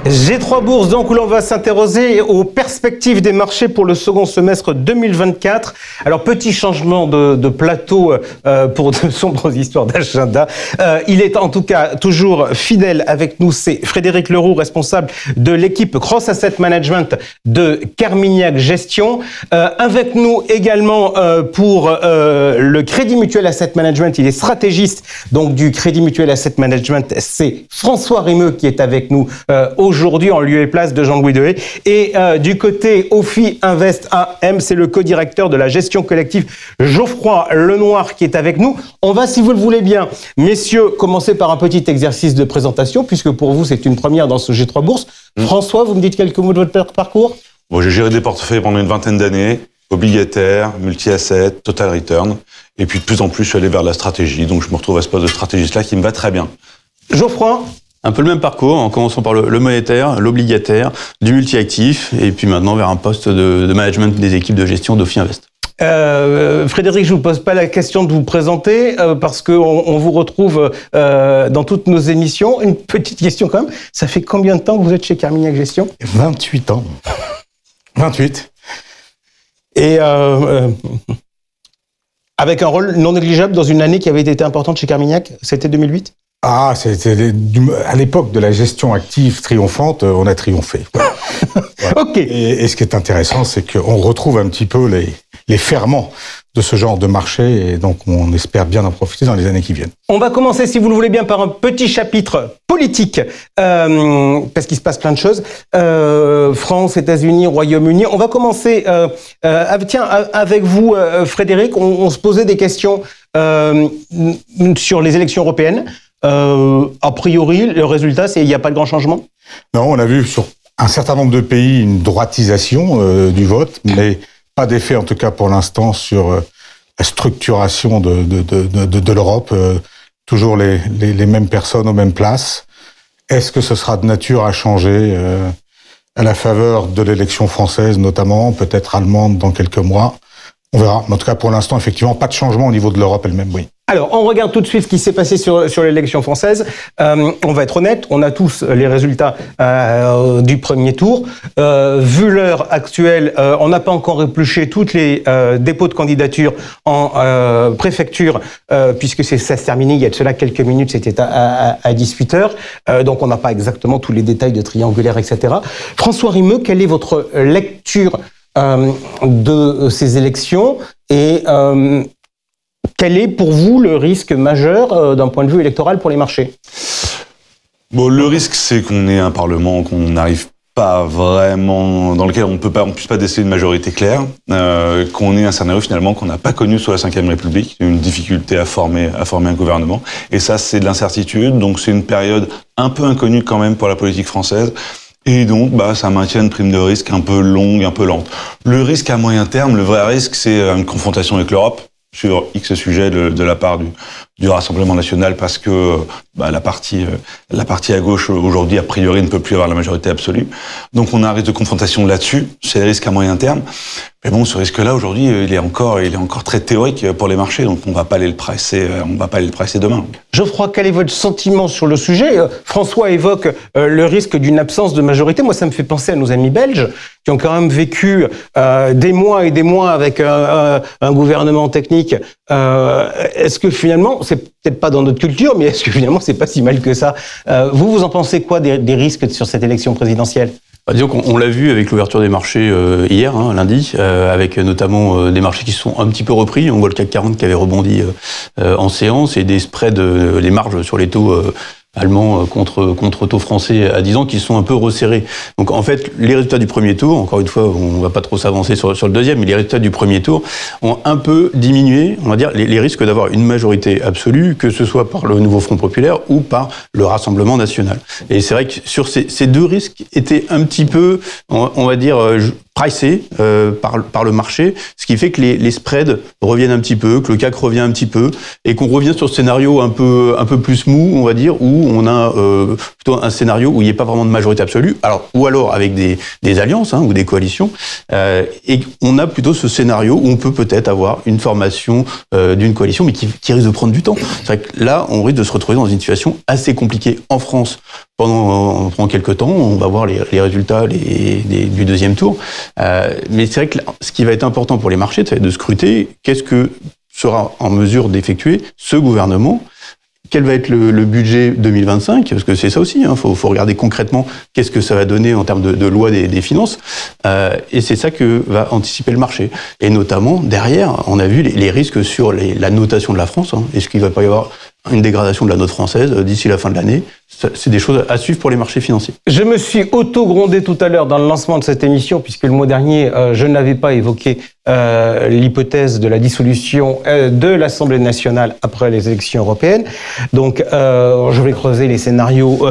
G3 Bourse, donc, où l'on va s'interroger aux perspectives des marchés pour le second semestre 2024. Alors, petit changement de plateau pour de sombres histoires d'agenda. Il est en tout cas toujours fidèle avec nous, c'est Frédéric Leroux, responsable de l'équipe Cross Asset Management de Carmignac Gestion. Avec nous également pour le Crédit Mutuel Asset Management, il est stratégiste donc du Crédit Mutuel Asset Management, c'est François Rimeux qui est avec nous aujourd'hui en lieu et place de Jean-Louis Dehaye. Et du côté OFI Invest AM, c'est le co-directeur de la gestion collective Geoffroy Lenoir qui est avec nous. On va, si vous le voulez bien, messieurs, commencer par un petit exercice de présentation, puisque pour vous, c'est une première dans ce G3 Bourse. François, vous me dites quelques mots de votre parcours ? Bon, j'ai géré des portefeuilles pendant une vingtaine d'années, obligataires, multi-assets, total return. Et puis de plus en plus, je suis allé vers la stratégie. Donc je me retrouve à ce poste de stratégiste-là qui me va très bien. Geoffroy ? Un peu le même parcours, en commençant par le monétaire, l'obligataire, du multi-actif, et puis maintenant vers un poste de management des équipes de gestion d'OFI Invest. Frédéric, je ne vous pose pas la question de vous présenter parce qu'on vous retrouve dans toutes nos émissions. Une petite question quand même. Ça fait combien de temps que vous êtes chez Carmignac Gestion ? 28 ans. 28. Et avec un rôle non négligeable dans une année qui avait été importante chez Carmignac, c'était 2008 ? Ah, c'était à l'époque de la gestion active triomphante, on a triomphé. Voilà. Ok. Et ce qui est intéressant, c'est qu'on retrouve un petit peu les ferments de ce genre de marché, et donc on espère bien en profiter dans les années qui viennent. On va commencer, si vous le voulez bien, par un petit chapitre politique, parce qu'il se passe plein de choses. France, États-Unis, Royaume-Uni. On va commencer, avec vous, Frédéric. On se posait des questions sur les élections européennes. A priori, le résultat, c'est qu'il n'y a pas de grand changement ? Non, on a vu sur un certain nombre de pays une droitisation du vote, mais pas d'effet, en tout cas pour l'instant, sur la structuration de l'Europe. Toujours les mêmes personnes aux mêmes places. Est-ce que ce sera de nature à changer à la faveur de l'élection française, notamment, peut-être allemande dans quelques mois ? On verra. Mais en tout cas, pour l'instant, effectivement, pas de changement au niveau de l'Europe elle-même, oui. Alors, on regarde tout de suite ce qui s'est passé sur l'élection française. On va être honnête, on a tous les résultats du premier tour. Vu l'heure actuelle, on n'a pas encore épluché toutes les dépôts de candidature en préfecture, puisque ça s'est terminé il y a de cela quelques minutes, c'était à 18h. Donc, on n'a pas exactement tous les détails de triangulaire, etc. François Rimeux, quelle est votre lecture de ces élections et quel est pour vous le risque majeur d'un point de vue électoral pour les marchés ? Bon, le risque, c'est qu'on ait un Parlement qu'on n'arrive pas vraiment, dans lequel on puisse pas décider une majorité claire, qu'on ait un scénario finalement qu'on n'a pas connu sous la Ve République, une difficulté à former un gouvernement. Et ça, c'est de l'incertitude. Donc c'est une période un peu inconnue quand même pour la politique française. Et donc, ça maintient une prime de risque un peu longue, un peu lente. Le risque à moyen terme, le vrai risque, c'est une confrontation avec l'Europe sur X sujets de la part du Rassemblement national, parce que la partie à gauche aujourd'hui a priori ne peut plus avoir la majorité absolue. Donc on a un risque de confrontation là-dessus, c'est le risque à moyen terme. Mais bon, ce risque-là aujourd'hui, il est encore très théorique pour les marchés, donc on va pas aller le presser demain. Geoffroy, quel est votre sentiment sur le sujet ? François évoque le risque d'une absence de majorité. Moi, ça me fait penser à nos amis belges qui ont quand même vécu des mois et des mois avec un gouvernement technique. Est-ce que finalement, c'est peut-être pas dans notre culture, mais est-ce que finalement c'est pas si mal que ça ? Vous en pensez quoi des risques sur cette élection présidentielle ? Disons qu'on l'a vu avec l'ouverture des marchés hier, lundi, avec notamment des marchés qui se sont un petit peu repris. On voit le CAC 40 qui avait rebondi en séance, et des spreads, les marges sur les taux allemands contre taux français à 10 ans qui sont un peu resserrés. Donc en fait, les résultats du premier tour, encore une fois, on va pas trop s'avancer sur le deuxième, mais les résultats du premier tour ont un peu diminué, on va dire, les risques d'avoir une majorité absolue, que ce soit par le nouveau Front populaire ou par le Rassemblement national. Et c'est vrai que sur ces deux risques étaient un petit peu, on va dire, pricé par le marché, ce qui fait que les spreads reviennent un petit peu, que le CAC revient un petit peu, et qu'on revient sur ce scénario un peu plus mou, on va dire, où on a plutôt un scénario où il n'y a pas vraiment de majorité absolue, ou alors avec des alliances ou des coalitions, et on a plutôt ce scénario où on peut peut-être avoir une formation d'une coalition, mais qui risque de prendre du temps. C'est vrai que là, on risque de se retrouver dans une situation assez compliquée en France pendant quelques temps. On va voir les résultats du deuxième tour. Mais c'est vrai que ce qui va être important pour les marchés, c'est de scruter qu'est-ce que sera en mesure d'effectuer ce gouvernement. Quel va être le budget 2025 ? Parce que c'est ça aussi, faut regarder concrètement qu'est-ce que ça va donner en termes de loi des finances. Et c'est ça que va anticiper le marché. Et notamment, derrière, on a vu les risques sur la notation de la France. Est-ce qu'il ne va pas y avoir une dégradation de la note française d'ici la fin de l'année ? C'est des choses à suivre pour les marchés financiers. Je me suis auto-grondé tout à l'heure dans le lancement de cette émission, puisque le mois dernier, je n'avais pas évoqué l'hypothèse de la dissolution de l'Assemblée nationale après les élections européennes. Donc, je vais creuser les scénarios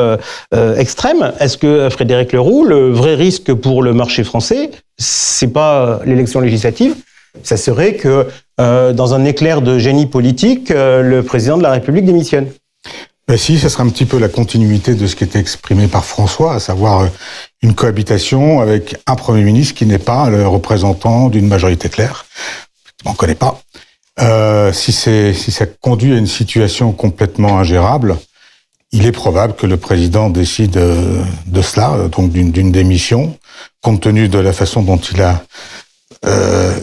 extrêmes. Est-ce que, Frédéric Leroux, le vrai risque pour le marché français, c'est pas l'élection législative, ça serait que, dans un éclair de génie politique, le président de la République démissionne? Ben si, ça sera un petit peu la continuité de ce qui était exprimé par François, à savoir une cohabitation avec un Premier ministre qui n'est pas le représentant d'une majorité claire. On ne connaît pas. Si ça conduit à une situation complètement ingérable, il est probable que le président décide de cela, donc d'une démission, compte tenu de la façon dont il a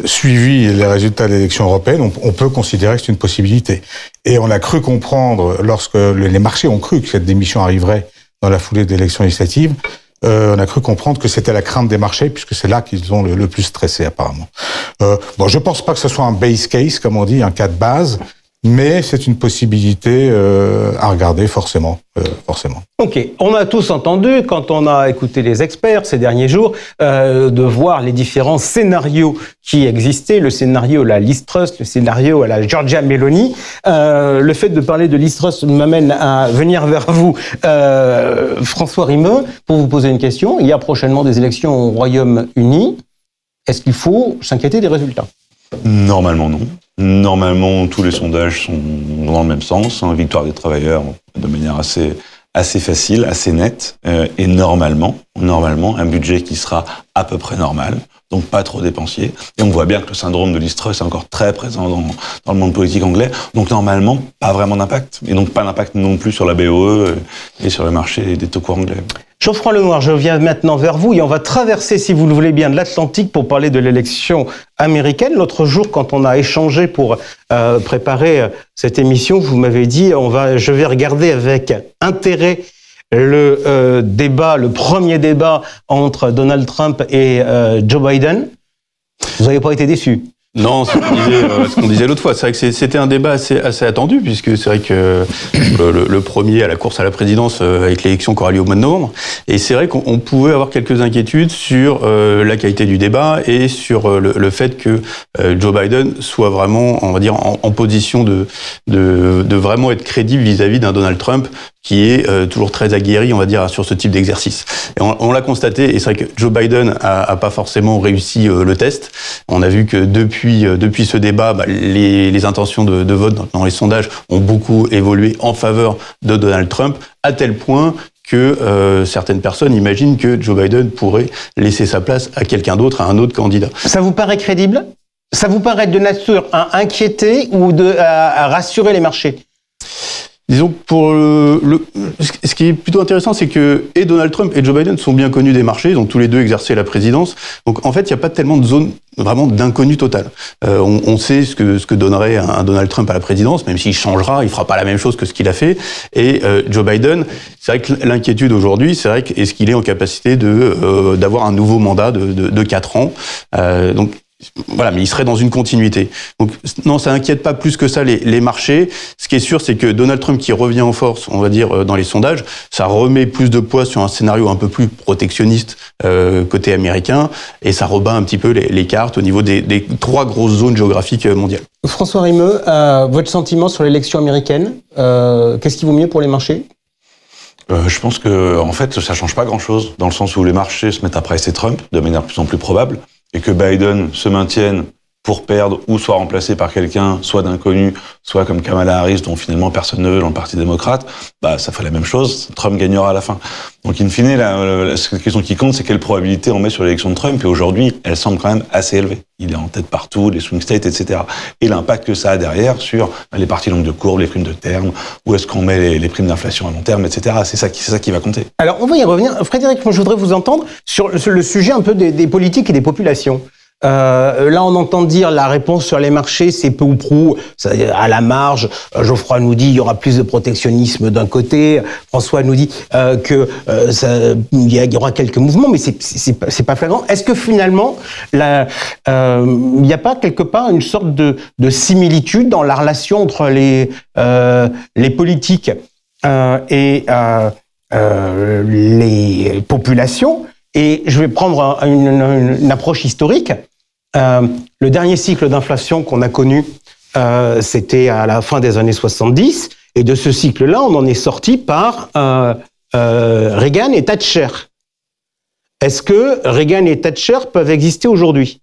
suivi les résultats de l'élection européenne. On peut considérer que c'est une possibilité. Et on a cru comprendre, lorsque les marchés ont cru que cette démission arriverait dans la foulée de l'élection législative, on a cru comprendre que c'était la crainte des marchés, puisque c'est là qu'ils ont le plus stressé apparemment. Bon, je pense pas que ce soit un base case, comme on dit, un cas de base, mais c'est une possibilité à regarder forcément. Ok, on a tous entendu, quand on a écouté les experts ces derniers jours, de voir les différents scénarios qui existaient, le scénario à la Liz Truss, le scénario à la Giorgia Meloni. Le fait de parler de Liz Truss m'amène à venir vers vous, François Rimeux, pour vous poser une question. Il y a prochainement des élections au Royaume-Uni. Est-ce qu'il faut s'inquiéter des résultats ? Normalement, non. Normalement, tous les sondages sont dans le même sens. Victoire des travailleurs de manière assez facile, assez nette. Et normalement, un budget qui sera à peu près normal. Donc pas trop dépensier. Et on voit bien que le syndrome de Liz Truss est encore très présent dans le monde politique anglais. Donc normalement, pas vraiment d'impact. Et donc pas d'impact non plus sur la BOE et sur le marché des taux courts anglais. Geoffroy Lenoir, je viens maintenant vers vous et on va traverser, si vous le voulez bien, de l'Atlantique pour parler de l'élection américaine. L'autre jour, quand on a échangé pour préparer cette émission, vous m'avez dit je vais regarder avec intérêt le premier débat entre Donald Trump et Joe Biden. Vous n'avez pas été déçu? Non, ce qu'on disait l'autre fois, c'est vrai que c'était un débat assez attendu, puisque c'est vrai que le premier à la course à la présidence avec l'élection qui aura lieu au mois de novembre, et c'est vrai qu'on pouvait avoir quelques inquiétudes sur la qualité du débat et sur le fait que Joe Biden soit vraiment, on va dire, en position de vraiment être crédible vis-à-vis d'un Donald Trump qui est toujours très aguerri, on va dire, sur ce type d'exercice. Et on l'a constaté, et c'est vrai que Joe Biden a pas forcément réussi le test. On a vu que depuis ce débat, les intentions de vote dans les sondages ont beaucoup évolué en faveur de Donald Trump, à tel point que certaines personnes imaginent que Joe Biden pourrait laisser sa place à quelqu'un d'autre, à un autre candidat. Ça vous paraît crédible? Ça vous paraît de nature à inquiéter ou à rassurer les marchés? Disons, pour ce qui est plutôt intéressant, c'est que et Donald Trump et Joe Biden sont bien connus des marchés, ils ont tous les deux exercé la présidence. Donc, en fait, il n'y a pas tellement de zone vraiment d'inconnu total. On sait ce que donnerait un Donald Trump à la présidence, même s'il changera, il fera pas la même chose que ce qu'il a fait. Et Joe Biden, c'est vrai que l'inquiétude aujourd'hui, c'est vrai est-ce qu'il est en capacité d'avoir un nouveau mandat de 4 ans. Donc, voilà, mais il serait dans une continuité. Donc non, ça inquiète pas plus que ça les marchés. Ce qui est sûr, c'est que Donald Trump qui revient en force, on va dire, dans les sondages, ça remet plus de poids sur un scénario un peu plus protectionniste côté américain, et ça rebat un petit peu les cartes au niveau des 3 grosses zones géographiques mondiales. François Rimeux, votre sentiment sur l'élection américaine, qu'est-ce qui vaut mieux pour les marchés ? Je pense que, en fait, ça change pas grand-chose, dans le sens où les marchés se mettent à pricer Trump de manière de plus en plus probable. et que Biden se maintienne pour perdre ou soit remplacé par quelqu'un, soit d'inconnu, soit comme Kamala Harris, dont finalement personne ne veut dans le Parti démocrate, bah ça fait la même chose, Trump gagnera à la fin. Donc in fine, la question qui compte, c'est quelle probabilité on met sur l'élection de Trump, et aujourd'hui, elle semble quand même assez élevée. Il est en tête partout, les swing states, etc. Et l'impact que ça a derrière sur les parties longues de courbe, les primes de terme, où est-ce qu'on met les primes d'inflation à long terme, etc. C'est ça qui va compter. Alors, on va y revenir. Frédéric, moi, je voudrais vous entendre sur le sujet un peu des politiques et des populations. Là, on entend dire la réponse sur les marchés, c'est peu ou prou, ça, à la marge. Geoffroy nous dit il y aura plus de protectionnisme d'un côté. François nous dit il y aura quelques mouvements, mais c'est pas flagrant. Est-ce que finalement, il n'y a pas quelque part une sorte de similitude dans la relation entre les politiques et les populations? Et je vais prendre une approche historique. Le dernier cycle d'inflation qu'on a connu, c'était à la fin des années 70. Et de ce cycle-là, on en est sorti par Reagan et Thatcher. Est-ce que Reagan et Thatcher peuvent exister aujourd'hui ?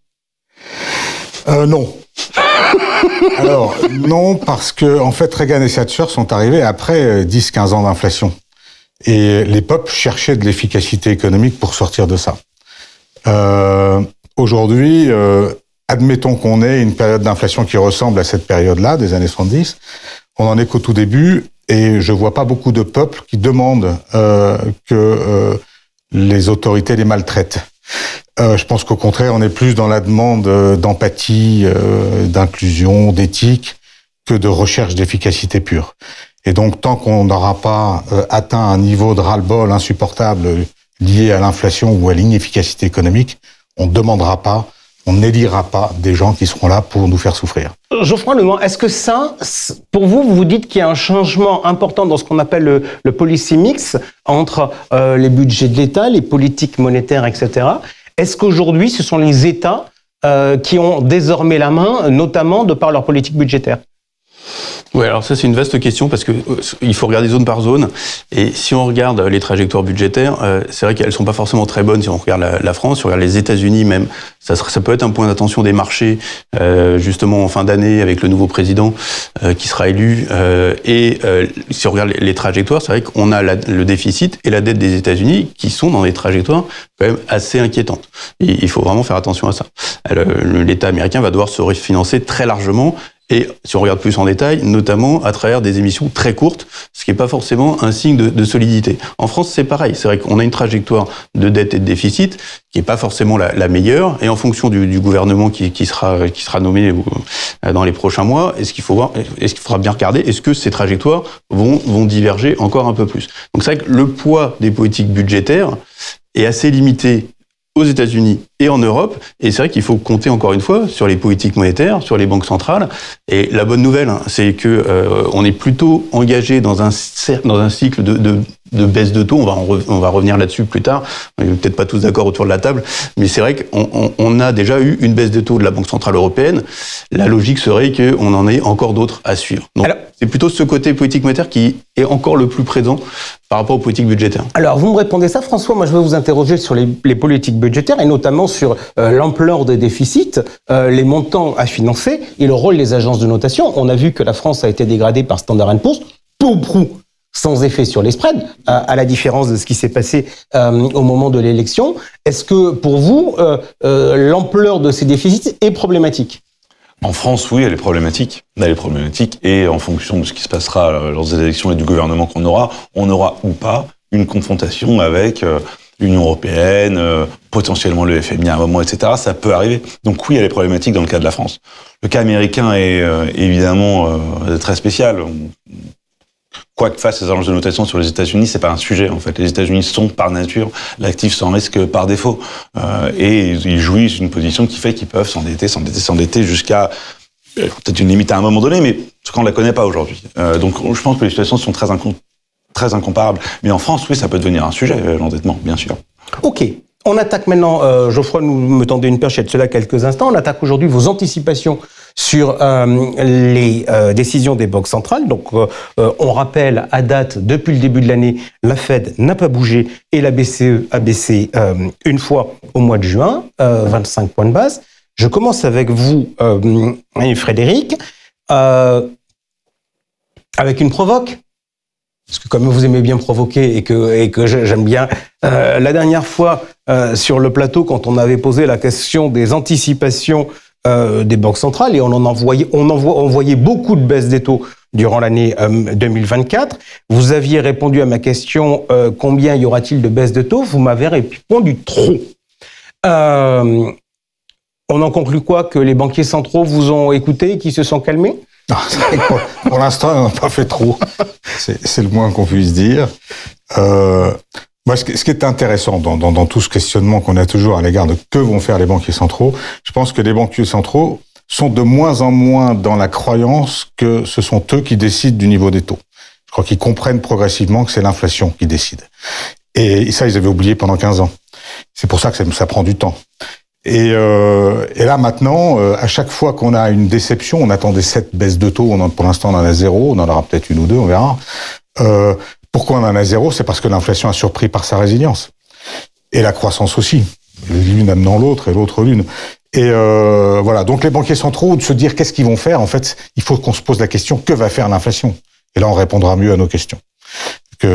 Non. Alors, non, parce que en fait, Reagan et Thatcher sont arrivés après 10-15 ans d'inflation. Et les peuples cherchaient de l'efficacité économique pour sortir de ça. Aujourd'hui, admettons qu'on ait une période d'inflation qui ressemble à cette période-là, des années 70. On en est qu'au tout début, et je vois pas beaucoup de peuples qui demandent que les autorités les maltraitent. Je pense qu'au contraire, on est plus dans la demande d'empathie, d'inclusion, d'éthique, que de recherche d'efficacité pure. Et donc, tant qu'on n'aura pas atteint un niveau de ras-le-bol insupportable lié à l'inflation ou à l'inefficacité économique, on ne demandera pas, on n'élira pas des gens qui seront là pour nous faire souffrir. Geoffroy Lemoine, est-ce que ça, pour vous, vous dites qu'il y a un changement important dans ce qu'on appelle le policy mix entre les budgets de l'État, les politiques monétaires, etc. Est-ce qu'aujourd'hui, ce sont les États qui ont désormais la main, notamment de par leur politique budgétaire ? Oui, alors ça c'est une vaste question parce que il faut regarder zone par zone. Et si on regarde les trajectoires budgétaires, c'est vrai qu'elles sont pas forcément très bonnes si on regarde la France, si on regarde les États-Unis même. Ça peut être un point d'attention des marchés, justement en fin d'année avec le nouveau président qui sera élu. Si on regarde les trajectoires, c'est vrai qu'on a le déficit et la dette des États-Unis qui sont dans des trajectoires quand même assez inquiétantes. Et il faut vraiment faire attention à ça. L'État américain va devoir se refinancer très largement. Et si on regarde plus en détail, notamment à travers des émissions très courtes, ce qui n'est pas forcément un signe de solidité. En France, c'est pareil. C'est vrai qu'on a une trajectoire de dette et de déficit qui n'est pas forcément la meilleure. Et en fonction du gouvernement qui sera nommé dans les prochains mois, est-ce qu'il faudra bien regarder, est-ce que ces trajectoires vont diverger encore un peu plus. Donc c'est vrai que le poids des politiques budgétaires est assez limité aux États-Unis et en Europe, et c'est vrai qu'il faut compter encore une fois sur les politiques monétaires, sur les banques centrales. Et la bonne nouvelle, c'est que on est plutôt engagé dans un cycle de baisse de taux. On va revenir là-dessus plus tard. On n'est peut-être pas tous d'accord autour de la table, mais c'est vrai qu'on a déjà eu une baisse de taux de la Banque centrale européenne. La logique serait qu'on en ait encore d'autres à suivre. Donc, c'est plutôt ce côté politique monétaire qui est encore le plus présent par rapport aux politiques budgétaires. Alors, vous me répondez ça, François. Moi, je vais vous interroger sur les politiques budgétaires et notamment sur l'ampleur des déficits, les montants à financer et le rôle des agences de notation. On a vu que la France a été dégradée par Standard & Poor's, peu ou prou, sans effet sur les spreads, à la différence de ce qui s'est passé au moment de l'élection. Est-ce que, pour vous, l'ampleur de ces déficits est problématique ? En France, oui, elle est problématique. Elle est problématique, et en fonction de ce qui se passera lors des élections et du gouvernement qu'on aura, on aura ou pas une confrontation avec l'Union européenne, potentiellement le FMI à un moment, etc. Ça peut arriver. Donc oui, elle est problématique dans le cas de la France. Le cas américain est évidemment très spécial. Quoi que fassent les agences de notation sur les États-Unis, c'est pas un sujet en fait. Les États-Unis sont par nature l'actif sans risque par défaut, et ils jouissent d'une position qui fait qu'ils peuvent s'endetter jusqu'à peut-être une limite à un moment donné, mais ce qu'on ne la connaît pas aujourd'hui. Donc je pense que les situations sont très incomparables. Mais en France, oui, ça peut devenir un sujet, l'endettement, bien sûr. Ok. On attaque maintenant, Geoffroy me tendait une perche il y a de cela quelques instants, on attaque aujourd'hui vos anticipations sur les décisions des banques centrales. Donc, on rappelle, à date, depuis le début de l'année, la Fed n'a pas bougé et la BCE a baissé une fois au mois de juin, 25 points de base. Je commence avec vous, Frédéric, avec une provoque. Parce que comme vous aimez bien provoquer et que j'aime bien, la dernière fois sur le plateau, quand on avait posé la question des anticipations des banques centrales, et on voyait beaucoup de baisses des taux durant l'année 2024, vous aviez répondu à ma question combien y aura-t-il de baisses de taux? Vous m'avez répondu trop. On en conclut quoi? Que les banquiers centraux vous ont écouté et qui se sont calmés? Non, pour l'instant, on n'a pas fait trop. C'est le moins qu'on puisse dire. Moi, ce qui est intéressant dans tout ce questionnement qu'on a toujours à l'égard de que vont faire les banquiers centraux, je pense que les banquiers centraux sont de moins en moins dans la croyance que ce sont eux qui décident du niveau des taux. Je crois qu'ils comprennent progressivement que c'est l'inflation qui décide. Et ça, ils avaient oublié pendant 15 ans. C'est pour ça que ça prend du temps. Et là maintenant, à chaque fois qu'on a une déception, on attendait 7 baisses de taux, pour l'instant on en a 0, on en aura peut-être 1 ou 2, on verra. Pourquoi on en a 0? C'est parce que l'inflation a surpris par sa résilience. Et la croissance aussi. L'une amenant l'autre et l'autre l'une. Et voilà, donc les banquiers centraux, de se dire qu'est-ce qu'ils vont faire, en fait, il faut qu'on se pose la question, que va faire l'inflation? Et là on répondra mieux à nos questions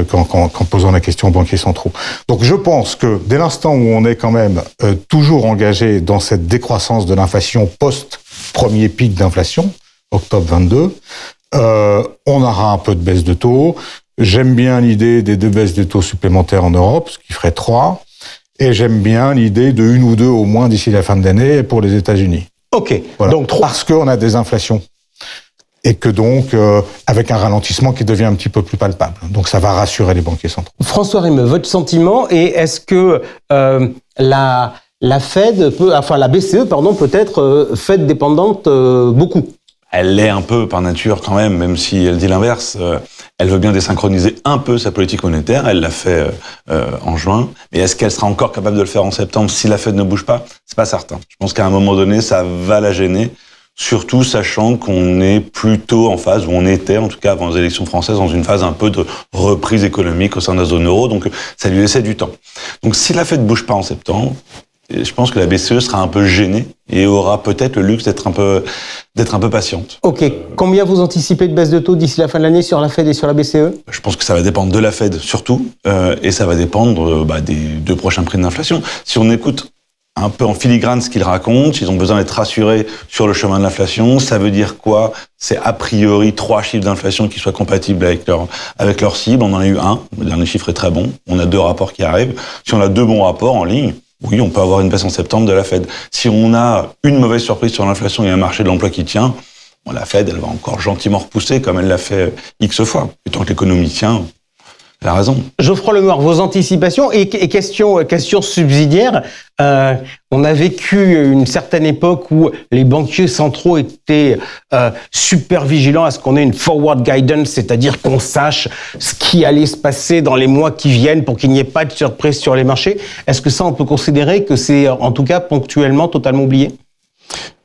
qu'en posant la question aux banquiers centraux. Donc je pense que dès l'instant où on est quand même toujours engagé dans cette décroissance de l'inflation post-premier pic d'inflation, octobre 22, on aura un peu de baisse de taux. J'aime bien l'idée des 2 baisses de taux supplémentaires en Europe, ce qui ferait 3. Et j'aime bien l'idée de 1 ou 2 au moins d'ici la fin de l'année pour les États-Unis. Ok, voilà. Donc 3. Parce qu'on a des inflations. Et que donc, avec un ralentissement qui devient un petit peu plus palpable. Donc ça va rassurer les banquiers centraux. François Rimeux, votre sentiment, et est-ce que la Fed la BCE, peut être Fed dépendante beaucoup? Elle l'est un peu par nature quand même si elle dit l'inverse. Elle veut bien désynchroniser un peu sa politique monétaire, elle l'a fait en juin. Mais est-ce qu'elle sera encore capable de le faire en septembre si la Fed ne bouge pas? C'est pas certain. Je pense qu'à un moment donné, ça va la gêner. Surtout sachant qu'on est plutôt en phase, ou on était en tout cas avant les élections françaises, dans une phase un peu de reprise économique au sein de la zone euro, donc ça lui laissait du temps. Donc si la Fed ne bouge pas en septembre, je pense que la BCE sera un peu gênée et aura peut-être le luxe d'être un peu patiente. Ok. Combien vous anticipez de baisse de taux d'ici la fin de l'année sur la Fed et sur la BCE? Je pense que ça va dépendre de la Fed surtout, et ça va dépendre des 2 prochains prix d'inflation. Si on écoute un peu en filigrane ce qu'ils racontent, ils ont besoin d'être rassurés sur le chemin de l'inflation. Ça veut dire quoi? C'est a priori 3 chiffres d'inflation qui soient compatibles avec leur cible. On en a eu 1, le dernier chiffre est très bon. On a 2 rapports qui arrivent. Si on a 2 bons rapports en ligne, oui, on peut avoir une baisse en septembre de la Fed. Si on a une mauvaise surprise sur l'inflation et un marché de l'emploi qui tient, la Fed, elle va encore gentiment repousser comme elle l'a fait X fois. Et tant que l'économie tient, elle a raison. Geoffroy Lemoire, vos anticipations et question subsidiaire. On a vécu une certaine époque où les banquiers centraux étaient super vigilants à ce qu'on ait une forward guidance, c'est-à-dire qu'on sache ce qui allait se passer dans les mois qui viennent pour qu'il n'y ait pas de surprise sur les marchés. Est-ce que ça, on peut considérer que c'est en tout cas ponctuellement totalement oublié?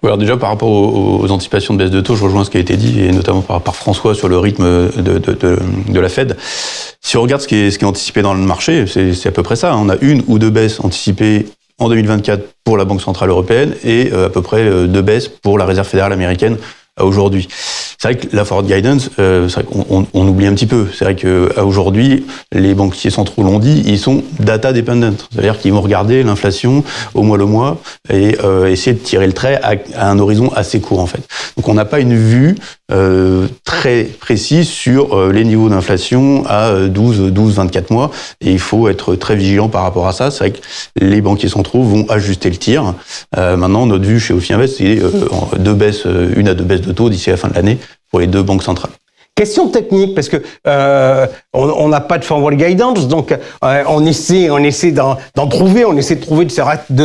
Alors déjà, par rapport aux anticipations de baisse de taux, je rejoins ce qui a été dit, et notamment par François sur le rythme de la Fed. Si on regarde ce qui est anticipé dans le marché, c'est à peu près ça. On a 1 ou 2 baisses anticipées en 2024 pour la Banque Centrale Européenne et à peu près 2 baisses pour la Réserve Fédérale Américaine aujourd'hui. C'est vrai que la forward guidance, c'est vrai qu'on oublie un petit peu. C'est vrai qu'aujourd'hui, les banquiers centraux l'ont dit, ils sont data dependent. C'est-à-dire qu'ils vont regarder l'inflation au mois le mois et essayer de tirer le trait à un horizon assez court, en fait. Donc on n'a pas une vue très précise sur les niveaux d'inflation à 12-24 mois. Et il faut être très vigilant par rapport à ça. C'est vrai que les banquiers centraux vont ajuster le tir. Maintenant, notre vue chez Ofi-Invest, c'est 1 à 2 baisses de taux d'ici la fin de l'année pour les 2 banques centrales. Question technique, parce que on n'a pas de forward guidance, donc on essaie d'en trouver, on essaie de trouver de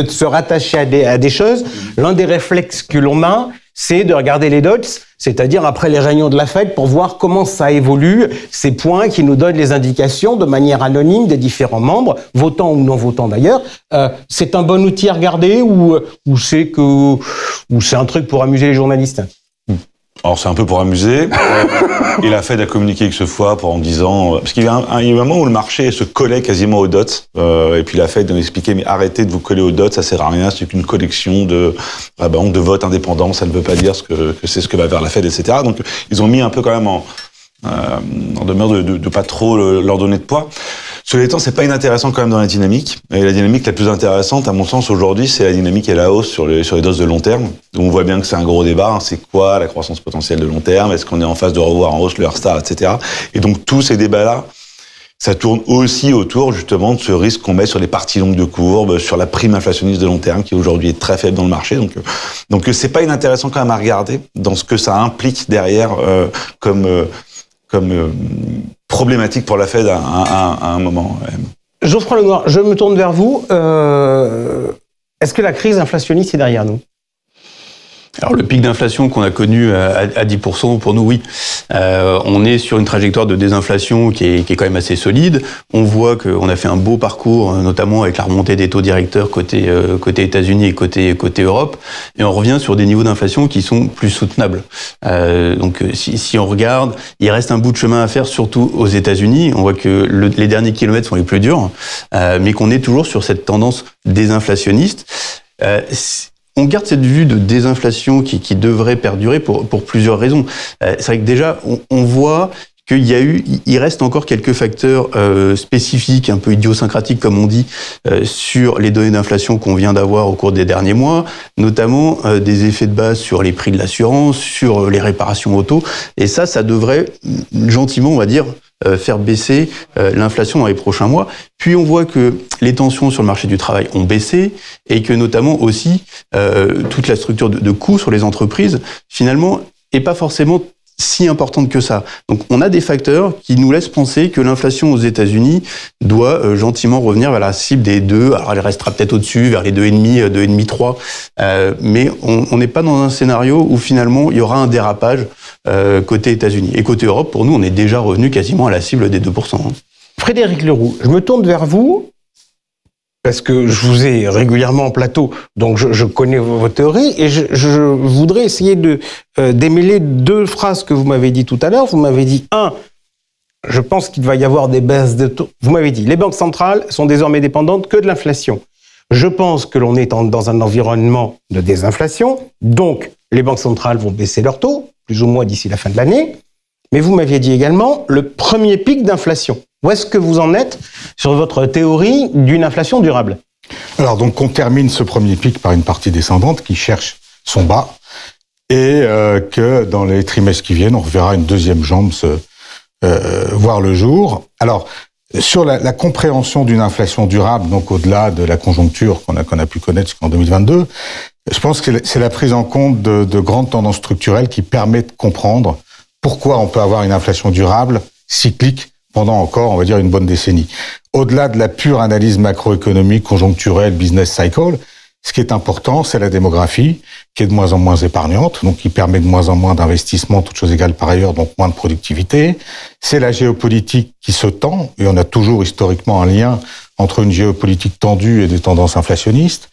se rattacher à des choses. L'un des réflexes que l'on a, c'est de regarder les dots, c'est-à-dire après les réunions de la Fed, pour voir comment ça évolue, ces points qui nous donnent les indications de manière anonyme des différents membres, votants ou non votants d'ailleurs. C'est un bon outil à regarder ou c'est un truc pour amuser les journalistes? Alors c'est un peu pour amuser. Et la Fed a communiqué X fois en disant... Parce qu'il y a un moment où le marché se collait quasiment aux dots. Et puis la Fed a expliqué, mais arrêtez de vous coller aux dots, ça sert à rien, c'est qu'une collection de votes indépendants, ça ne veut pas dire que c'est ce que va faire la Fed, etc. Donc ils ont mis un peu quand même en demeure de pas trop leur donner de poids. Cela étant, c'est pas inintéressant quand même dans la dynamique. Et la dynamique la plus intéressante, à mon sens, aujourd'hui, c'est la dynamique et la hausse sur les doses de long terme. Donc on voit bien que c'est un gros débat. C'est quoi la croissance potentielle de long terme? Est-ce qu'on est en phase de revoir en hausse le R-star, etc. Et donc tous ces débats-là, ça tourne aussi autour justement de ce risque qu'on met sur les parties longues de courbe, sur la prime inflationniste de long terme qui aujourd'hui est très faible dans le marché. Donc c'est pas inintéressant quand même à regarder dans ce que ça implique derrière comme problématique pour la Fed à un moment. Geoffroy Lenoir, je me tourne vers vous. Est-ce que la crise inflationniste est derrière nous? Alors le pic d'inflation qu'on a connu à 10%, pour nous, oui. On est sur une trajectoire de désinflation qui est quand même assez solide. On voit qu'on a fait un beau parcours, notamment avec la remontée des taux directeurs côté États-Unis et côté Europe. Et on revient sur des niveaux d'inflation qui sont plus soutenables. Donc si on regarde, il reste un bout de chemin à faire, surtout aux États-Unis. On voit que les derniers kilomètres sont les plus durs, mais qu'on est toujours sur cette tendance désinflationniste. On garde cette vue de désinflation qui devrait perdurer pour plusieurs raisons. C'est vrai que déjà, on voit il reste encore quelques facteurs spécifiques, un peu idiosyncratiques comme on dit, sur les données d'inflation qu'on vient d'avoir au cours des derniers mois, notamment des effets de base sur les prix de l'assurance, sur les réparations auto, et ça devrait gentiment, on va dire, faire baisser l'inflation dans les prochains mois. Puis on voit que les tensions sur le marché du travail ont baissé et que notamment aussi toute la structure de coûts sur les entreprises, finalement, est pas forcément si importante que ça. Donc on a des facteurs qui nous laissent penser que l'inflation aux États-Unis doit gentiment revenir vers la cible des 2, alors elle restera peut-être au-dessus, vers les 2,5, 3, mais on n'est pas dans un scénario où finalement il y aura un dérapage côté États-Unis. Et côté Europe, pour nous, on est déjà revenu quasiment à la cible des 2%. Frédéric Leroux, je me tourne vers vous, parce que je vous ai régulièrement en plateau, donc je connais vos théories, et je voudrais essayer de démêler deux phrases que vous m'avez dit tout à l'heure. Vous m'avez dit, je pense qu'il va y avoir des baisses de taux. Vous m'avez dit, les banques centrales sont désormais dépendantes que de l'inflation. Je pense que l'on est dans un environnement de désinflation, donc les banques centrales vont baisser leurs taux, plus ou moins d'ici la fin de l'année. Mais vous m'aviez dit également le premier pic d'inflation. Où est-ce que vous en êtes sur votre théorie d'une inflation durable? Alors donc on termine ce premier pic par une partie descendante qui cherche son bas et que dans les trimestres qui viennent, on reverra une deuxième jambe voir le jour. Alors sur la compréhension d'une inflation durable, donc au-delà de la conjoncture qu'on a pu connaître jusqu'en 2022, je pense que c'est la prise en compte de grandes tendances structurelles qui permet de comprendre pourquoi on peut avoir une inflation durable, cyclique, pendant encore, on va dire, une bonne décennie. Au-delà de la pure analyse macroéconomique, conjoncturelle, business cycle, ce qui est important, c'est la démographie, qui est de moins en moins épargnante, donc qui permet de moins en moins d'investissement, toutes choses égales par ailleurs, donc moins de productivité. C'est la géopolitique qui se tend, et on a toujours historiquement un lien entre une géopolitique tendue et des tendances inflationnistes.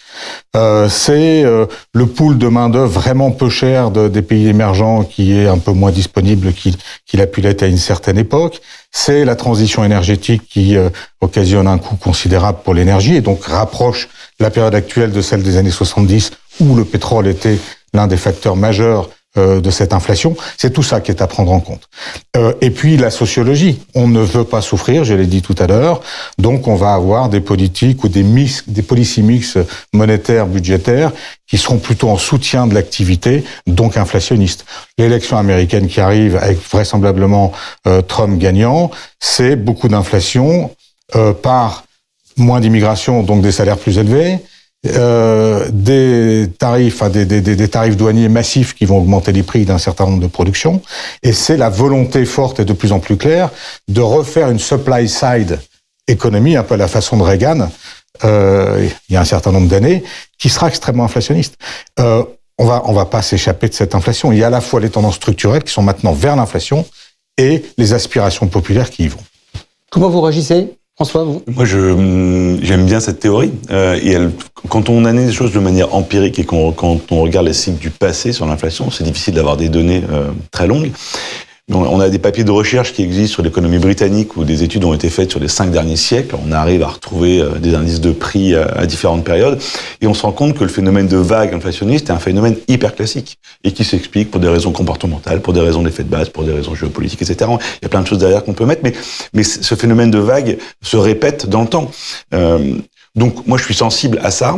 C'est le pool de main-d'œuvre vraiment peu cher des pays émergents qui est un peu moins disponible qu'il a pu l'être à une certaine époque. C'est la transition énergétique qui occasionne un coût considérable pour l'énergie et donc rapproche la période actuelle de celle des années 70 où le pétrole était l'un des facteurs majeurs de cette inflation. C'est tout ça qui est à prendre en compte. Et puis la sociologie. On ne veut pas souffrir, je l'ai dit tout à l'heure, donc on va avoir des politiques ou des policy mix monétaires, budgétaires, qui seront plutôt en soutien de l'activité, donc inflationniste. L'élection américaine qui arrive, avec vraisemblablement Trump gagnant, c'est beaucoup d'inflation par moins d'immigration, donc des salaires plus élevés, des tarifs douaniers massifs qui vont augmenter les prix d'un certain nombre de productions, et c'est la volonté forte et de plus en plus claire de refaire une supply side économie, un peu à la façon de Reagan, il y a un certain nombre d'années, qui sera extrêmement inflationniste. On va pas s'échapper de cette inflation. Il y a à la fois les tendances structurelles qui sont maintenant vers l'inflation et les aspirations populaires qui y vont. Comment vous réagissez? François, vous? Moi, j'aime bien cette théorie. Quand on analyse les choses de manière empirique et quand on regarde les cycles du passé sur l'inflation, c'est difficile d'avoir des données très longues. On a des papiers de recherche qui existent sur l'économie britannique où des études ont été faites sur les 5 derniers siècles. On arrive à retrouver des indices de prix à différentes périodes. Et on se rend compte que le phénomène de vague inflationniste est un phénomène hyper classique et qui s'explique pour des raisons comportementales, pour des raisons d'effet de base, pour des raisons géopolitiques, etc. Il y a plein de choses derrière qu'on peut mettre, mais ce phénomène de vague se répète dans le temps. Donc moi, je suis sensible à ça.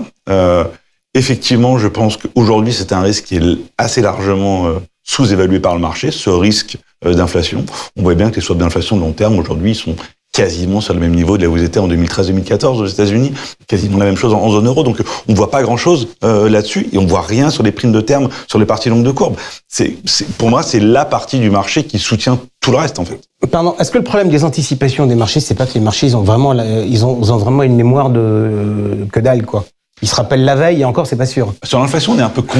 Effectivement, je pense qu'aujourd'hui, c'est un risque qui est assez largement sous-évalué par le marché, ce risque d'inflation. On voit bien que les swaps d'inflation de long terme, aujourd'hui, sont quasiment sur le même niveau de là où ils étaient en 2013-2014 aux États-Unis, quasiment la même chose en zone euro. Donc, on ne voit pas grand-chose là-dessus et on ne voit rien sur les primes de terme, sur les parties longues de courbe. Pour moi, c'est la partie du marché qui soutient tout le reste, en fait. Pardon, est-ce que le problème des anticipations des marchés, c'est pas que les marchés, ils ont vraiment une mémoire de que dalle, quoi? Ils se rappellent la veille et encore, c'est pas sûr. Sur l'inflation,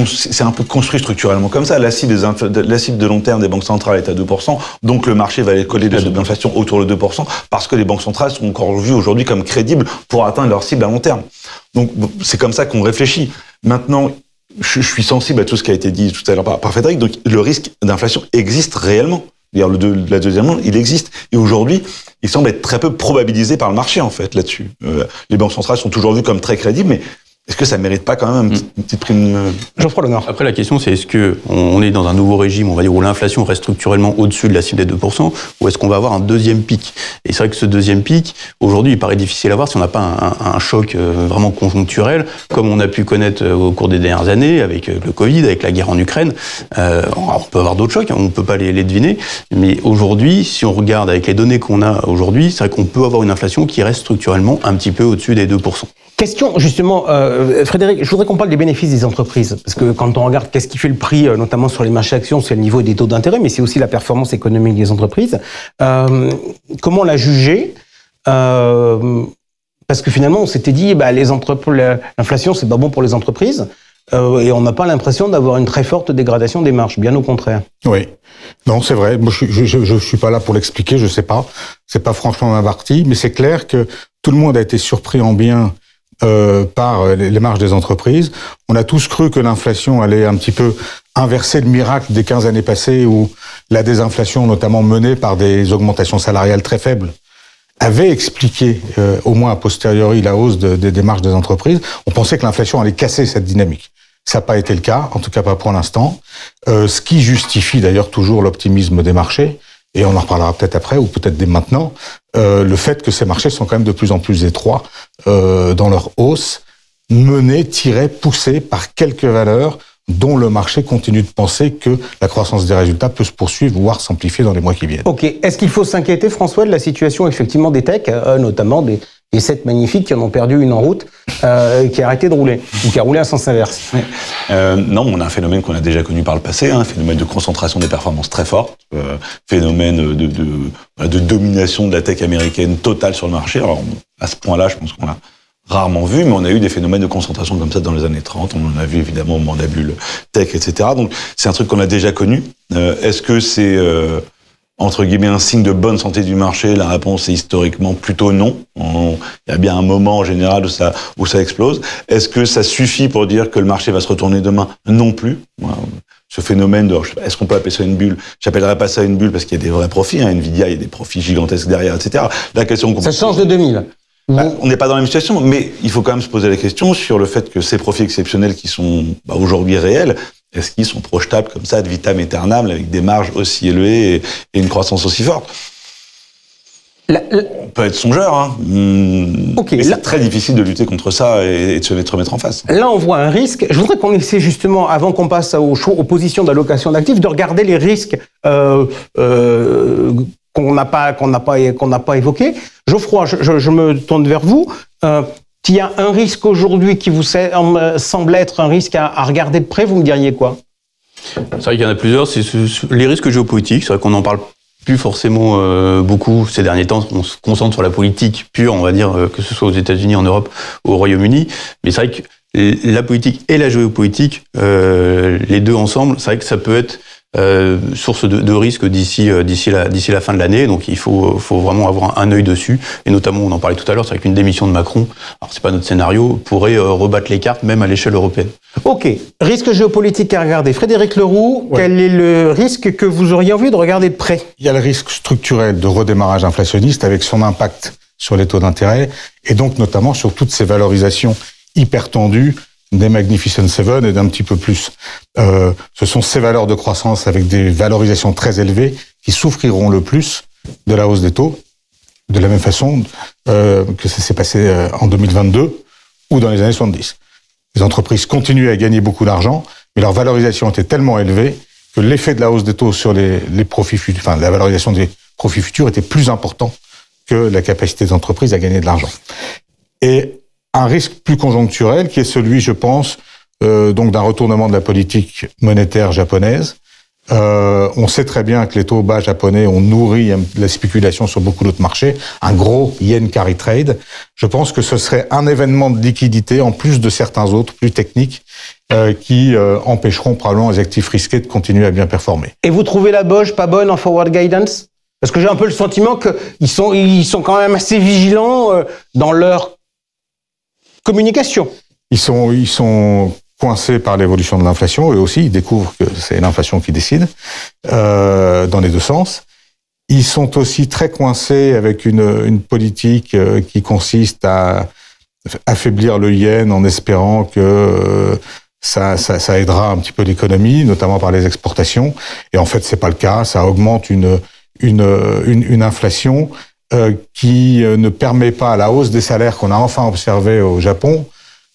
c'est un peu construit structurellement comme ça. La cible de long terme des banques centrales est à 2%, donc le marché va aller coller des taux d'inflation autour de 2%, parce que les banques centrales sont encore vues aujourd'hui comme crédibles pour atteindre leur cible à long terme. Donc c'est comme ça qu'on réfléchit. Maintenant, je suis sensible à tout ce qui a été dit tout à l'heure par Frédéric, donc le risque d'inflation existe réellement. La deuxième monde, il existe. Et aujourd'hui, il semble être très peu probabilisé par le marché, en fait, là-dessus. Les banques centrales sont toujours vues comme très crédibles, mais est-ce que ça mérite pas quand même une petite prime Geoffroy Lenard. Après, la question, c'est est-ce que on est dans un nouveau régime, on va dire, où l'inflation reste structurellement au-dessus de la cible des 2%, ou est-ce qu'on va avoir un deuxième pic? Et c'est vrai que ce deuxième pic, aujourd'hui, il paraît difficile à voir si on n'a pas un choc vraiment conjoncturel, comme on a pu connaître au cours des dernières années, avec le Covid, avec la guerre en Ukraine. On peut avoir d'autres chocs, on ne peut pas les deviner, mais aujourd'hui, si on regarde avec les données qu'on a aujourd'hui, c'est vrai qu'on peut avoir une inflation qui reste structurellement un petit peu au-dessus des 2%. Question, justement, Frédéric, je voudrais qu'on parle des bénéfices des entreprises, parce que quand on regarde qu'est-ce qui fait le prix, notamment sur les marchés actions, c'est le niveau des taux d'intérêt, mais c'est aussi la performance économique des entreprises. Comment la juger parce que finalement, on s'était dit, l'inflation, c'est pas bon pour les entreprises, et on n'a pas l'impression d'avoir une très forte dégradation des marges, bien au contraire. Oui, non, c'est vrai. Moi, je suis pas là pour l'expliquer, je sais pas. C'est pas franchement ma partie, mais c'est clair que tout le monde a été surpris en bien par les marges des entreprises. On a tous cru que l'inflation allait un petit peu inverser le miracle des 15 années passées où la désinflation, notamment menée par des augmentations salariales très faibles, avait expliqué, au moins a posteriori, la hausse des marges des entreprises. On pensait que l'inflation allait casser cette dynamique. Ça n'a pas été le cas, en tout cas pas pour l'instant. Ce qui justifie d'ailleurs toujours l'optimisme des marchés, et on en reparlera peut-être après, ou peut-être dès maintenant, le fait que ces marchés sont quand même de plus en plus étroits dans leur hausse, menés, tirés, poussés par quelques valeurs dont le marché continue de penser que la croissance des résultats peut se poursuivre, voire s'amplifier dans les mois qui viennent. Ok. Est-ce qu'il faut s'inquiéter, François, de la situation effectivement des techs, notamment des 7 magnifiques qui en ont perdu une en route, qui a arrêté de rouler, ou qui a roulé à sens inverse? Non, on a un phénomène qu'on a déjà connu par le passé, un phénomène de concentration des performances très forte, phénomène de domination de la tech américaine totale sur le marché. Alors, à ce point-là, je pense qu'on l'a rarement vu, mais on a eu des phénomènes de concentration comme ça dans les années 30. On en a vu évidemment au moment de la bulle tech, etc. Donc, c'est un truc qu'on a déjà connu. Est-ce que c'est entre guillemets un signe de bonne santé du marché? La réponse est historiquement plutôt non. Il y a bien un moment en général où ça explose. Est-ce que ça suffit pour dire que le marché va se retourner demain? Non plus. Ce phénomène est-ce qu'on peut appeler ça une bulle? J'appellerais pas ça une bulle parce qu'il y a des vrais profits. Nvidia, il y a des profits gigantesques derrière, etc. La question ça change de 2000. On n'est pas dans la même situation, mais il faut quand même se poser la question sur le fait que ces profits exceptionnels qui sont aujourd'hui réels, est-ce qu'ils sont projetables comme ça ad vitam aeternam avec des marges aussi élevées et une croissance aussi forte? On peut être songeur, hein. Okay, mais c'est très difficile de lutter contre ça et de se remettre en face. Là, on voit un risque. Je voudrais qu'on essaie justement, avant qu'on passe aux positions d'allocation d'actifs, de regarder les risques qu'on n'a pas évoqués. Geoffroy, je me tourne vers vous. Il y a un risque aujourd'hui qui vous semble être un risque à regarder de près, vous me diriez quoi? C'est vrai qu'il y en a plusieurs. C'est les risques géopolitiques. C'est vrai qu'on en parle plus forcément beaucoup ces derniers temps. On se concentre sur la politique pure, on va dire, que ce soit aux États-Unis, en Europe ou au Royaume-Uni. Mais c'est vrai que la politique et la géopolitique, les deux ensemble, c'est vrai que ça peut être source de risque d'ici la fin de l'année. Donc il faut vraiment avoir un œil dessus. Et notamment, on en parlait tout à l'heure, c'est vrai qu'une démission de Macron, alors c'est pas notre scénario, pourrait rebattre les cartes même à l'échelle européenne. Ok, risque géopolitique à regarder. Frédéric Leroux, quel est le risque que vous auriez envie de regarder de près? Il y a le risque structurel de redémarrage inflationniste avec son impact sur les taux d'intérêt et donc notamment sur toutes ces valorisations hyper tendues des Magnificent Seven et d'un petit peu plus. Ce sont ces valeurs de croissance avec des valorisations très élevées qui souffriront le plus de la hausse des taux, de la même façon que ça s'est passé en 2022 ou dans les années 70. Les entreprises continuent à gagner beaucoup d'argent, mais leur valorisation était tellement élevée que l'effet de la hausse des taux sur les profits futurs, enfin la valorisation des profits futurs était plus important que la capacité des entreprises à gagner de l'argent. Et un risque plus conjoncturel qui est celui, je pense, donc d'un retournement de la politique monétaire japonaise. On sait très bien que les taux bas japonais ont nourri la spéculation sur beaucoup d'autres marchés, un gros yen carry trade. Je pense que ce serait un événement de liquidité en plus de certains autres plus techniques qui empêcheront probablement les actifs risqués de continuer à bien performer. Et vous trouvez la BOJ pas bonne en forward guidance? Parce que j'ai un peu le sentiment qu'ils sont quand même assez vigilants dans leur communication. Ils sont coincés par l'évolution de l'inflation. Eux aussi, ils découvrent que c'est l'inflation qui décide dans les deux sens. Ils sont aussi très coincés avec une politique qui consiste à affaiblir le yen en espérant que ça aidera un petit peu l'économie, notamment par les exportations. Et en fait, c'est pas le cas. Ça augmente une inflation qui ne permet pas à la hausse des salaires qu'on a enfin observée au Japon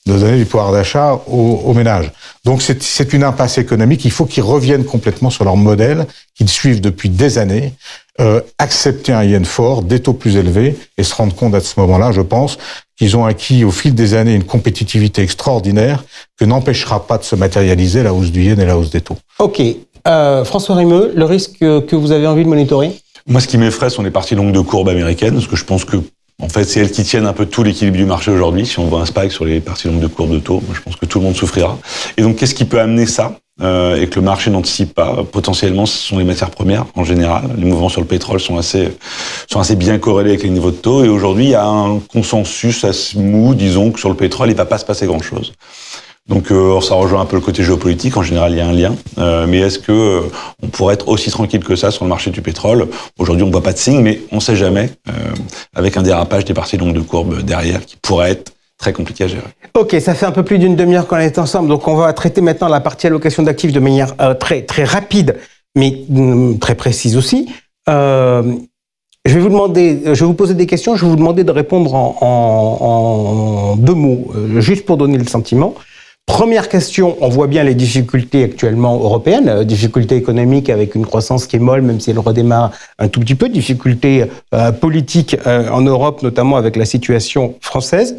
de donner du pouvoir d'achat aux ménages. Donc c'est une impasse économique. Il faut qu'ils reviennent complètement sur leur modèle qu'ils suivent depuis des années, accepter un yen fort, des taux plus élevés et se rendre compte à ce moment-là, je pense, qu'ils ont acquis au fil des années une compétitivité extraordinaire que n'empêchera pas de se matérialiser la hausse du yen et la hausse des taux. Ok. François Rimeux, le risque que vous avez envie de monitorer? Moi, ce qui m'effraie sont les parties longues de courbe américaines, parce que je pense que, en fait, c'est elles qui tiennent un peu tout l'équilibre du marché aujourd'hui. Si on voit un spike sur les parties longues de courbe de taux, moi, je pense que tout le monde souffrira. Et donc, qu'est-ce qui peut amener ça et que le marché n'anticipe pas? Potentiellement, ce sont les matières premières en général. Les mouvements sur le pétrole sont assez bien corrélés avec les niveaux de taux. Et aujourd'hui, il y a un consensus assez mou, disons, que sur le pétrole, il va pas se passer grand-chose. Donc ça rejoint un peu le côté géopolitique. En général, il y a un lien. Mais est-ce que on pourrait être aussi tranquille que ça sur le marché du pétrole? Aujourd'hui, on voit pas de signe, mais on sait jamais. Avec un dérapage des parties longues de courbe derrière, qui pourrait être très compliqué à gérer. Ok, ça fait un peu plus d'une demi-heure qu'on est ensemble, donc on va traiter maintenant la partie allocation d'actifs de manière très rapide, mais très précise aussi. Je vais vous poser des questions. Je vais vous demander de répondre en deux mots, juste pour donner le sentiment. Première question, on voit bien les difficultés actuellement européennes, difficultés économiques avec une croissance qui est molle, même si elle redémarre un tout petit peu, difficultés politiques en Europe, notamment avec la situation française.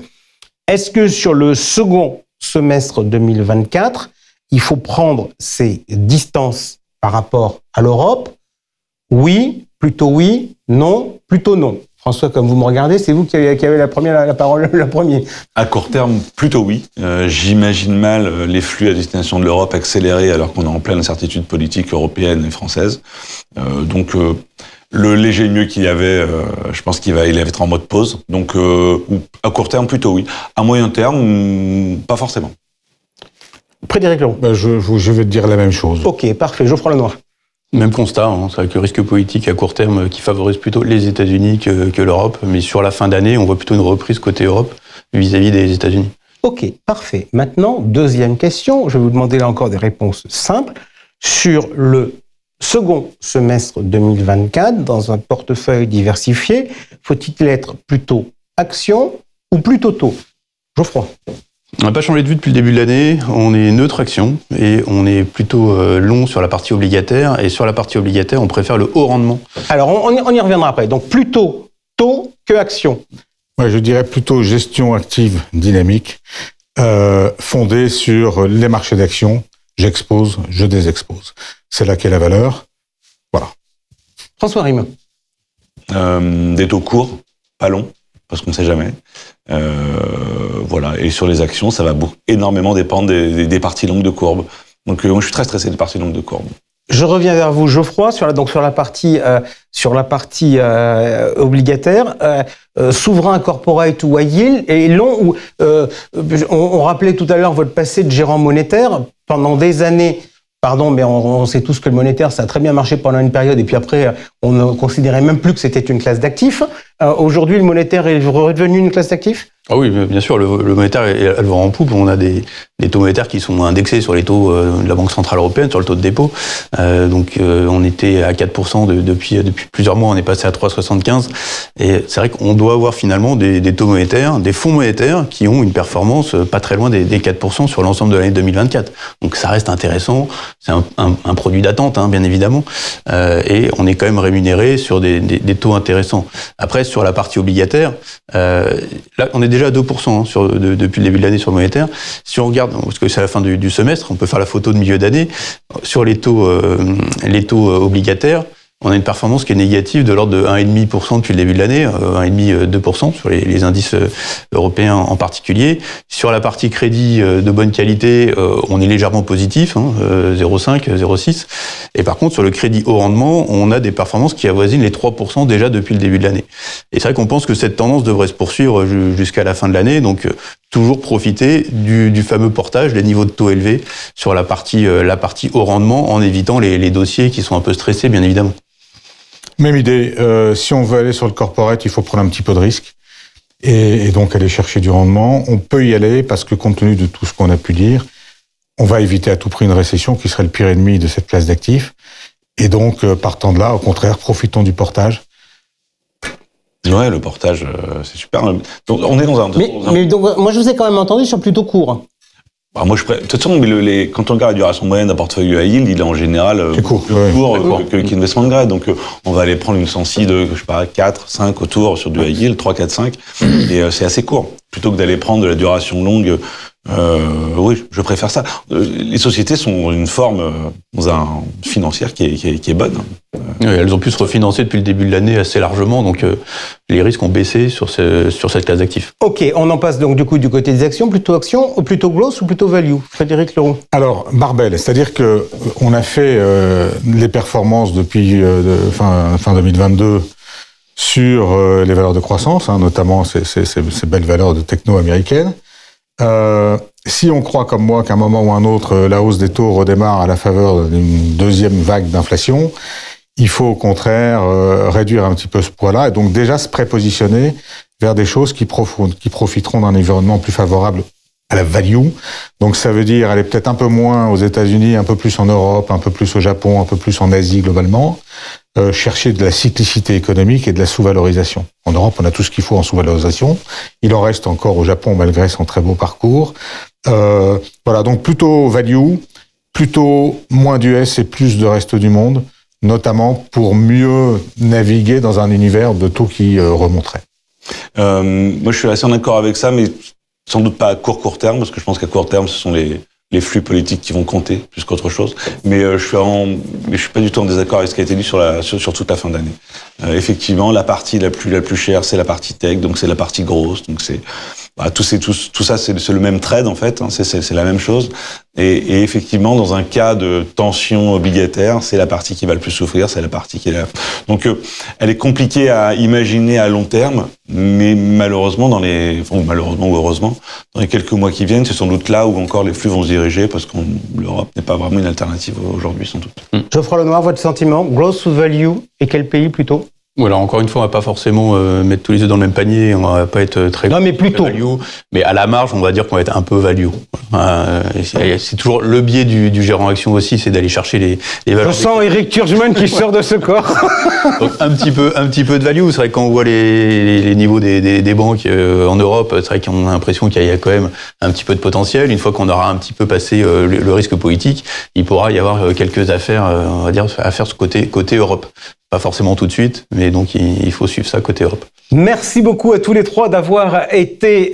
Est-ce que sur le second semestre 2024, il faut prendre ces distances par rapport à l'Europe? Oui, plutôt oui, non, plutôt non. François, comme vous me regardez, c'est vous qui avez la parole le premier. À court terme, plutôt oui. J'imagine mal les flux à destination de l'Europe accélérer alors qu'on est en pleine incertitude politique européenne et française. Donc, le léger mieux qu'il y avait, je pense qu'il va être en mode pause. Donc, à court terme, plutôt oui. À moyen terme, pas forcément. Frédéric Leroux. Je vais te dire la même chose. Ok, parfait. Geoffroy Lenoir. Même constat, c'est avec le risque politique à court terme qui favorise plutôt les États-Unis que l'Europe, mais sur la fin d'année, on voit plutôt une reprise côté Europe vis-à-vis des États-Unis. Ok, parfait. Maintenant, deuxième question, je vais vous demander là encore des réponses simples. Sur le second semestre 2024, dans un portefeuille diversifié, faut-il être plutôt action ou plutôt taux? Geoffroy. On n'a pas changé de vue depuis le début de l'année, on est neutre action et on est plutôt long sur la partie obligataire, et sur la partie obligataire, on préfère le haut rendement. Alors, on y reviendra après, donc plutôt taux que action. Ouais, je dirais plutôt gestion active dynamique, fondée sur les marchés d'actions, j'expose, je désexpose. C'est là qu'est la valeur, voilà. François Rimeux. Des taux courts, pas longs, parce qu'on ne sait jamais. Voilà. Et sur les actions, ça va énormément dépendre des parties longues de courbe. Donc moi, je suis très stressé des parties longues de courbe. Je reviens vers vous, Geoffroy, sur la partie obligataire, souverain, corporate ou high yield, et long. On rappelait tout à l'heure votre passé de gérant monétaire pendant des années. Pardon, mais on sait tous que le monétaire, ça a très bien marché pendant une période, et puis après, on ne considérait même plus que c'était une classe d'actifs. Aujourd'hui, le monétaire est redevenu une classe d'actifs ? Ah oui, bien sûr, le monétaire est le vent en poupe. On a des taux monétaires qui sont indexés sur les taux de la Banque Centrale Européenne, sur le taux de dépôt. On était à 4% depuis plusieurs mois, on est passé à 3,75. Et c'est vrai qu'on doit avoir finalement des taux monétaires, des fonds monétaires qui ont une performance pas très loin des 4% sur l'ensemble de l'année 2024. Donc ça reste intéressant. C'est un produit d'attente, bien évidemment. Et on est quand même rémunéré sur des taux intéressants. Après, sur la partie obligataire, là, on est déjà à 2% depuis le début de l'année sur le monétaire. Si on regarde, parce que c'est à la fin du semestre, on peut faire la photo de milieu d'année, sur les taux obligataires, on a une performance qui est négative de l'ordre de 1,5% depuis le début de l'année, 1,5-2% sur les indices européens en particulier. Sur la partie crédit de bonne qualité, on est légèrement positif, 0,5, 0,6. Et par contre, sur le crédit haut rendement, on a des performances qui avoisinent les 3% déjà depuis le début de l'année. Et c'est vrai qu'on pense que cette tendance devrait se poursuivre jusqu'à la fin de l'année, donc toujours profiter du fameux portage, les niveaux de taux élevés sur la partie haut rendement, en évitant les dossiers qui sont un peu stressés, bien évidemment. Même idée. Si on veut aller sur le corporate, il faut prendre un petit peu de risque et donc aller chercher du rendement. On peut y aller parce que compte tenu de tout ce qu'on a pu dire, on va éviter à tout prix une récession qui serait le pire ennemi de cette classe d'actifs. Et donc, partant de là, au contraire, profitons du portage. Ouais, le portage, c'est super. Donc, on est dans un... Mais donc, moi, je vous ai quand même entendu sur plutôt court. Moi, de toute façon, quand on regarde la duration moyenne d'un portefeuille high yield, il est en général plus court que l'investment grade. Donc, on va aller prendre une sensi de, 4, 5 autour sur du high yield, 3, 4, 5. Et c'est assez court. Plutôt que d'aller prendre de la duration longue, oui, je préfère ça. Les sociétés sont une forme financière qui est bonne. Oui, elles ont pu se refinancer depuis le début de l'année assez largement, donc les risques ont baissé sur cette classe d'actifs. Ok, on en passe donc du côté des actions, plutôt growth ou plutôt value, Frédéric Leroux? Alors, barbell, c'est-à-dire que on a fait les performances depuis fin 2022 sur les valeurs de croissance, notamment ces belles valeurs de techno américaines. Si on croit comme moi qu'à un moment ou un autre, la hausse des taux redémarre à la faveur d'une deuxième vague d'inflation, il faut au contraire réduire un petit peu ce poids-là et donc déjà se prépositionner vers des choses qui profiteront d'un environnement plus favorable à la value. Donc ça veut dire aller peut-être un peu moins aux États-Unis, un peu plus en Europe, un peu plus au Japon, un peu plus en Asie globalement, chercher de la cyclicité économique et de la sous-valorisation. En Europe, on a tout ce qu'il faut en sous-valorisation. Il en reste encore au Japon malgré son très beau parcours. Voilà, donc plutôt value, plutôt moins d'US et plus de reste du monde, notamment pour mieux naviguer dans un univers de taux qui remonterait. Moi, je suis assez en accord avec ça, mais sans doute pas à court terme, parce que je pense qu'à court terme, ce sont les flux politiques qui vont compter plus qu'autre chose. Mais je suis pas du tout en désaccord avec ce qui a été dit sur toute la fin d'année. Effectivement, la partie la plus chère, c'est la partie tech, donc c'est la partie grosse, donc c'est tout ça, c'est le même trade en fait, c'est la même chose. Et effectivement, dans un cas de tension obligataire, c'est la partie qui va le plus souffrir, c'est la partie qui est là. Donc, elle est compliquée à imaginer à long terme, mais malheureusement malheureusement ou heureusement, dans les quelques mois qui viennent, c'est sans doute là où encore les flux vont se diriger, parce que l'Europe n'est pas vraiment une alternative aujourd'hui, sans doute. Geoffroy Lenoir, votre sentiment, growth ou value, et quel pays plutôt? Voilà, encore une fois, on va pas forcément mettre tous les œufs dans le même panier, on va pas être très... Non, mais plutôt. Value, mais à la marge, on va dire qu'on va être un peu value. C'est toujours le biais du gérant action aussi, c'est d'aller chercher les valeurs... Je sens Eric Turgeman qui sort de ce corps. Donc, un petit peu de value. C'est vrai que quand on voit les niveaux des banques en Europe, c'est vrai qu'on a l'impression qu'il y a quand même un petit peu de potentiel. Une fois qu'on aura un petit peu passé le risque politique, il pourra y avoir quelques affaires, on va dire, à faire ce côté Europe. Pas forcément tout de suite, mais donc il faut suivre ça côté Europe. Merci beaucoup à tous les trois d'avoir été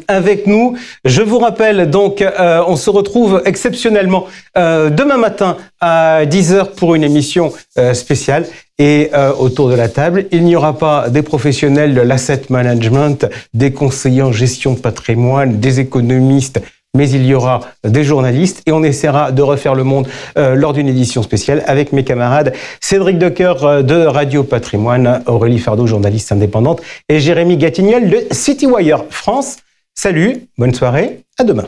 avec nous. Je vous rappelle donc, on se retrouve exceptionnellement demain matin à 10h pour une émission spéciale. Et autour de la table, il n'y aura pas des professionnels de l'asset management, des conseillers en gestion de patrimoine, des économistes, mais il y aura des journalistes et on essaiera de refaire le monde lors d'une édition spéciale avec mes camarades Cédric Decoeur de Radio Patrimoine, Aurélie Fardeau, journaliste indépendante, et Jérémy Gatignol de CityWire France. Salut, bonne soirée, à demain.